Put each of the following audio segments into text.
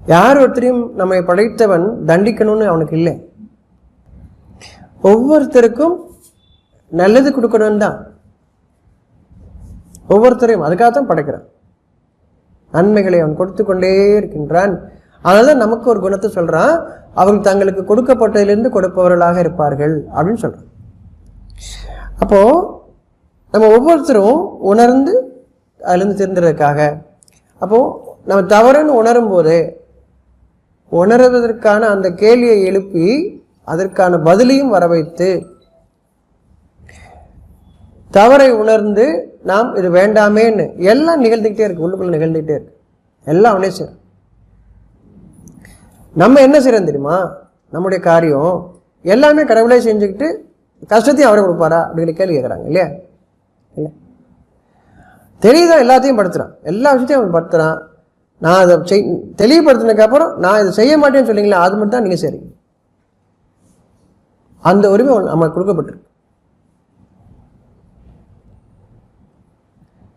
யார் ஒருத்தரையும் நம்மை படைத்தவன் தண்டிக்கணும்னு அவனுக்கு இல்லை. ஒவ்வொருத்தருக்கும் நல்லது கொடுக்கணும் தான். ஒவ்வொருத்தரையும் அதுக்காகத்தான் படைக்கிறான். நன்மைகளை அவன் கொடுத்து கொண்டே இருக்கின்றான். அதனால்தான் நமக்கு ஒரு குணத்தை சொல்றான், அவர்கள் தங்களுக்கு கொடுக்கப்பட்டதிலிருந்து கொடுப்பவர்களாக இருப்பார்கள் அப்படின்னு சொல்றான். அப்போ நம்ம ஒவ்வொருத்தரும் உணர்ந்து அதிலிருந்து தெரிந்ததற்காக, அப்போ நம்ம தவறுன்னு உணரும் போது உணர்வதற்கான அந்த கேள்வியை எழுப்பி அதற்கான பதிலையும் வர வைத்து தவறை உணர்ந்து நாம் இது வேண்டாமேன்னு எல்லாம் நிகழ்ந்துக்கிட்டே இருக்கு, உள்ளுக்குள்ள நிகழ்ந்துக்கிட்டே இருக்கு. எல்லாம் அவனே செய்யறோம். நம்ம என்ன செய்யறோம் தெரியுமா? நம்முடைய காரியம் எல்லாமே கடவுளே செஞ்சுக்கிட்டு கஷ்டத்தையும் அவரை கொடுப்பாரா அப்படின்னு கேள்வி கேட்குறாங்க இல்லையா? இல்லை, தெளிவுதான் எல்லாத்தையும் படுத்துறான், எல்லா விஷயத்தையும் அவன் படுத்துறான். நான் அதை தெளிவுபடுத்தினதுக்கு அப்புறம் நான் இதை செய்ய மாட்டேன்னு சொன்னீங்களா, அது மட்டும் தான் நீங்க சரி. அந்த உரிமை நமக்கு கொடுக்கப்பட்டிருக்கு.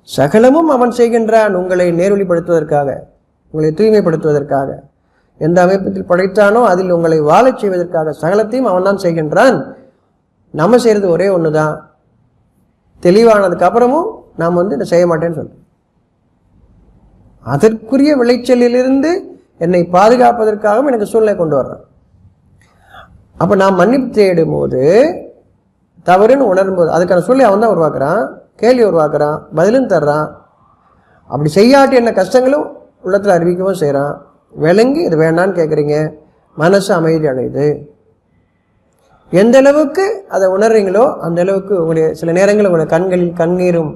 சகலமும் அவன் செய்கின்றான் உங்களை நேர்வழிப்படுத்துவதற்காக, உங்களை தூய்மைப்படுத்துவதற்காக. எந்த அமைப்பத்தில் படைத்தானோ அதில் உங்களை வாழச் செய்வதற்காக சகலத்தையும் அவன் தான் செய்கின்றான். நம்ம செய்யறது ஒரே ஒண்ணுதான், தெளிவானதுக்கு அப்புறமும் நாம் இதை செய்ய மாட்டேன்னு சொல்றோம். அதற்குரிய விளைச்சலிலிருந்து என்னை பாதுகாப்பதற்காகவும் எனக்கு சூழ்நிலை கொண்டு வர்றான். அப்ப நான் மன்னிப்பு தேடும் போது, தவறுன்னு உணரும் போது அதுக்கான சூழ்நிலை அவன் தான் உருவாக்குறான், கேள்வி உருவாக்குறான், பதிலும் தர்றான். அப்படி செய்யாட்டி என்ன கஷ்டங்களும் உள்ளத்துல அறிவிக்கவும் செய்யறான். விளங்கி இது வேண்டான்னு கேட்குறீங்க, மனசு அமைதி அடையுது. எந்த அளவுக்கு அதை உணர்றீங்களோ அந்த அளவுக்கு உங்களுடைய சில நேரங்கள் உங்களுடைய கண்களில் கண்ணீரும்,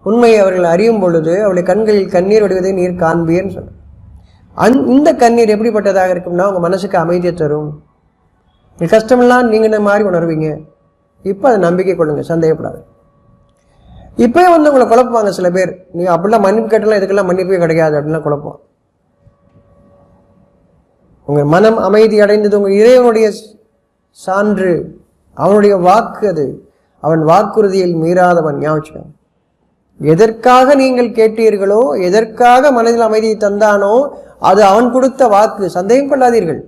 உண்மையை அவர்கள் அறியும் பொழுது அவருடைய கண்களில் கண்ணீர் வடிவதை நீர் காண்பீர்னு சொல்ற. இந்த கண்ணீர் எப்படிப்பட்டதாக இருக்கும்னா உங்க மனசுக்கு அமைதியை தரும். கஷ்டமெல்லாம் நீங்க மாதிரி உணர்வீங்க. இப்போ அதை நம்பிக்கை கொள்ளுங்க, சந்தேகப்படாது. இப்பயே உங்களை குழப்புவாங்க சில பேர், நீ அப்படிலாம் மன்னிப்பு கேட்டலாம், இதுக்கெல்லாம் மன்னிப்பே கிடையாது அப்படின்லாம் குழப்பம். உங்க மனம் அமைதி அடைந்தது உங்க இறைவனுடைய சான்று, அவனுடைய வாக்கு. அது அவன் வாக்குறுதியில் மீறாதவன். ஞாபகம், எதற்காக நீங்கள் கேட்டீர்களோ, எதற்காக மனதில் அமைதியை தந்தானோ அது அவன் கொடுத்த வாக்கு. சந்தேகம் கொள்ளாதீர்கள்.